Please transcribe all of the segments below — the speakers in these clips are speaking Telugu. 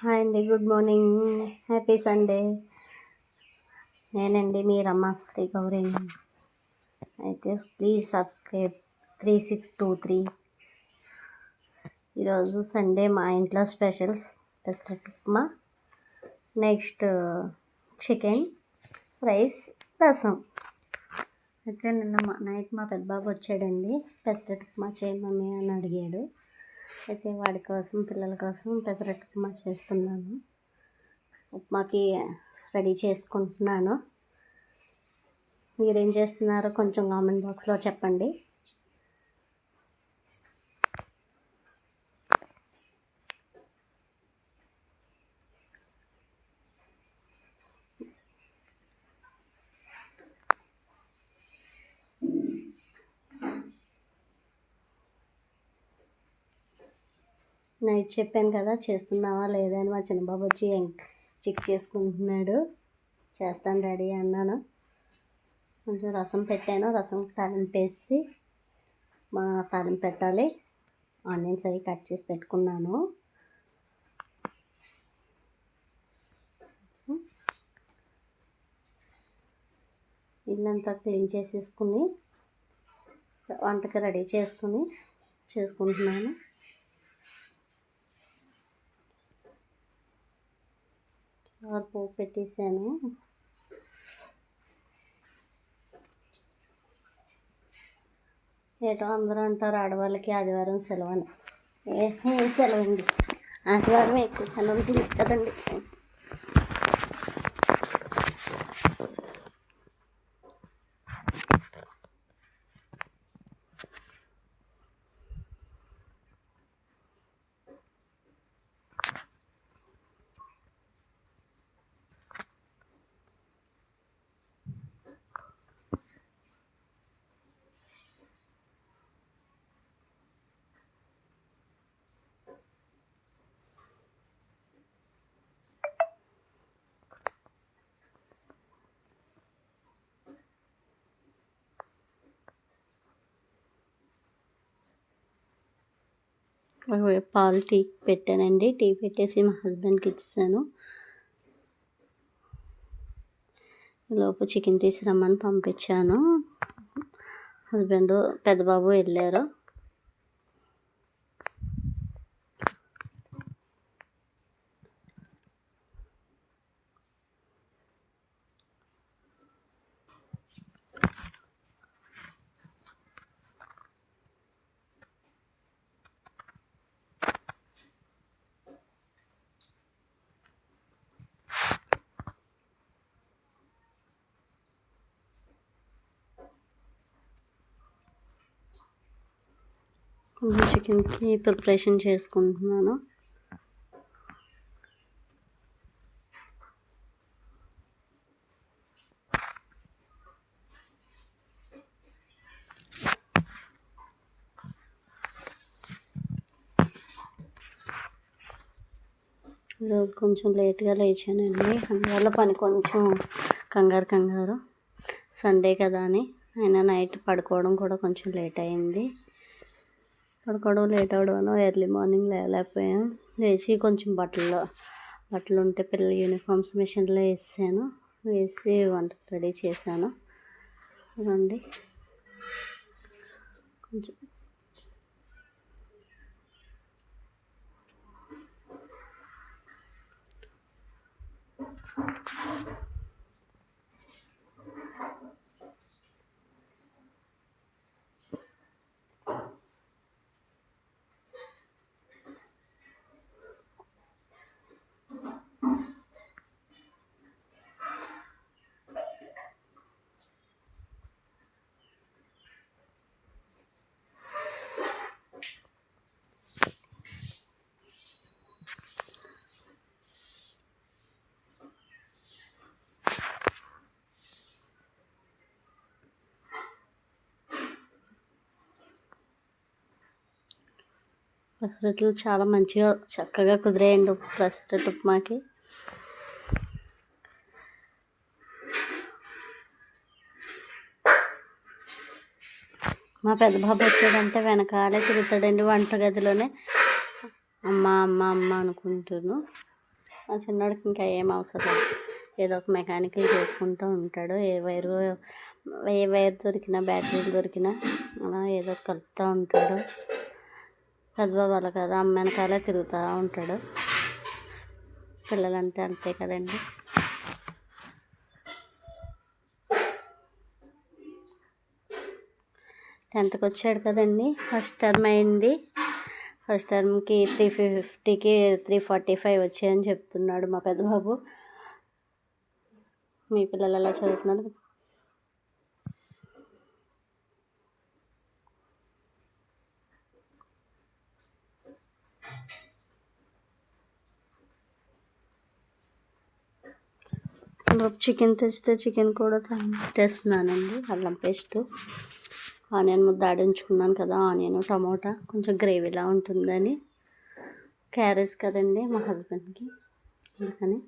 హాయ్ అండి, గుడ్ మార్నింగ్, హ్యాపీ సండే. నేనండి మీ రమాశ్రీ గౌరీ. అయితే ప్లీజ్ సబ్స్క్రైబ్ 3623. ఈరోజు సండే మా ఇంట్లో specials pesarattu upma, next chicken, rice, రసం. అయితే నిన్న నైట్ మా పెద్ద బాబు వచ్చాడండి. పెసరట్టు ఉప్మా చేయమని అని అడిగాడు. అయితే వాడి కోసం, పిల్లల కోసం పెసరట్టు ఉప్మా చేస్తున్నాను. ఉప్మాకి రెడీ చేసుకుంటున్నాను. మీరేం చేస్తున్నారో కొంచెం కామెంట్ బాక్స్లో చెప్పండి. నైట్ చెప్పాను కదా చేస్తున్నావా లేదా అని మా చిన్నబాబు వచ్చి చెక్ చేసుకుంటున్నాడు. చేస్తాను డాడీ అన్నాను. కొంచెం రసం పెట్టాను. రసం తాలింపు వేసి తాలింపు పెట్టాలి. ఆనియన్స్ అవి కట్ చేసి పెట్టుకున్నాను. ఇల్లంతా క్లీన్ చేసేసుకుని వంటకి రెడీ చేసుకుంటున్నాను. పోపు పెట్టేసాను. ఏటో అందరూ అంటారు ఆడవాళ్ళకి ఆదివారం సెలవని. ఏ సెలవండి, ఆదివారం ఎక్కువ సెలవు ఉంటుంది కదండి. పాలు టీ పెట్టానండి. టీ పెట్టేసి మా హస్బెండ్కి ఇచ్చాను. లోపు చికెన్ తీసుకురమ్మని పంపించాను. హస్బెండ్ పెద్దబాబు వెళ్ళారు. కొంచెం చికెన్కి ప్రిపరేషన్ చేసుకుంటున్నాను. ఈరోజు కొంచెం లేట్గా లేచానండి. అందువల్ల పని కొంచెం కంగారు సండే కదా అని. అయినా నైట్ పడుకోవడం కూడా కొంచెం లేట్ అయింది. పడుకోవడం లేట్ అవడం వల్ల ఎర్లీ మార్నింగ్ లేవలేకపోయాం. లేచి కొంచెం బట్టలు ఉంటే పిల్లల యూనిఫామ్స్ మిషన్లో వేసి వంట రెడీ చేశాను. అదండి కొంచెం పెసరట్లు చాలా చక్కగా కుదిరేయండి పెసరట్టు ఉప్మాకి. మా పెద్ద బాబు వచ్చాడంటే వెనకాలే తిరుగుతాడండి వంటగదిలోనే. అమ్మ అమ్మ అమ్మ అనుకుంటున్నాను. మా చిన్నోడికి ఇంకా ఏం అవసరం లేదు, ఏదో ఒక మెకానికల్ చేసుకుంటూ ఉంటాడు. ఏ వైర్ దొరికినా బ్యాటరీలు దొరికినా అలా ఏదో కలుపుతూ ఉంటాడు. పెద్దబాబు అలా కదా, అమ్మ వెనకాలే తిరుగుతూ ఉంటాడు. పిల్లలంటే అంతే కదండి. టెన్త్కి వచ్చాడు కదండి, ఫస్ట్ టర్మ్ అయింది. ఫస్ట్ టర్మ్కి 350కి 345 వచ్చాయని చెప్తున్నాడు మా పెద్దబాబు. మీ పిల్లలు ఎలా చదువుతున్నారు? చికెన్ తెస్తే చికెన్ కూడా తెస్తున్నానండి. అల్లం పేస్టు, ఆనియన్ ముద్ద ఆడించుకున్నాను కదా, ఆనియన్ టమోటా కొంచెం గ్రేవీలా ఉంటుందని. క్యారెట్స్ కదండి మా హస్బెండ్కి, అందుకని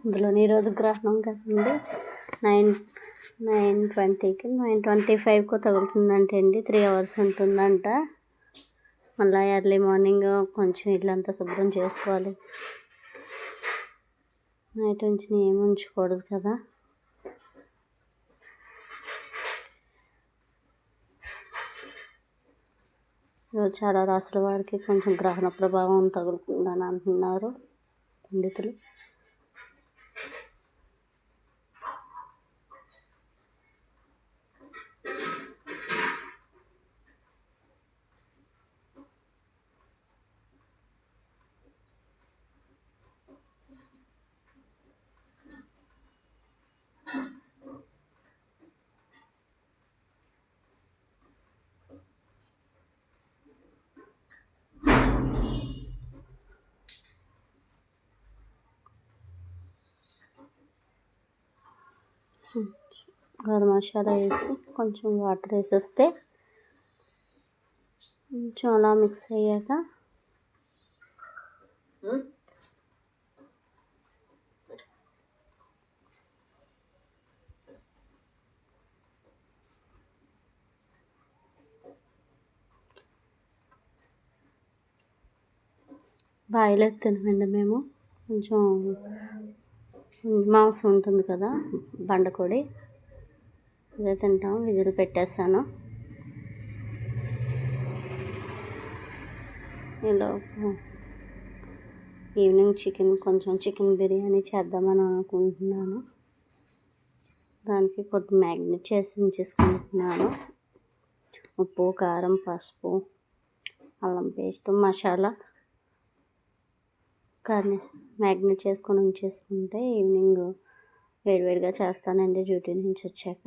అందులోని ఈరోజు గ్రహణం కదండి. 9:20కి 9:25కు తగులుతుందంటే అండి. 3 hours ఉంటుందంట. మళ్ళీ ఎర్లీ మార్నింగ్ కొంచెం ఇల్లంతా శుభ్రం చేసుకోవాలి. నైట్ నుంచి ఏమి ఉంచకూడదు కదా. ఈరోజు చాలా రాసుల వారికి కొంచెం గ్రహణ ప్రభావం తగులుతుందని అంటున్నారు పండితులు. గరం మసాలా వేసి కొంచెం వాటర్ వేసేస్తే కొంచెం అలా మిక్స్ అయ్యాక బాయిలో తినమండి మేము. కొంచెం మాంసం ఉంటుంది కదా, బండకోడి, అదే తింటాం. విజిల్ పెట్టేస్తాను. ఇలా ఈవినింగ్ చికెన్ బిర్యానీ చేద్దామని అనుకుంటున్నాను. దానికి కొద్దిగా మ్యాగ్నేట్ చేసి ఉంచేసుకుంటున్నాను. ఉప్పు, కారం, పసుపు, అల్లం పేస్ట్, మసాలా కానీ మ్యాగ్నేట్ చేసుకొని ఉంచేసుకుంటే ఈవినింగ్ వేడివేడిగా చేస్తానండి డ్యూటీ నుంచి వచ్చాక.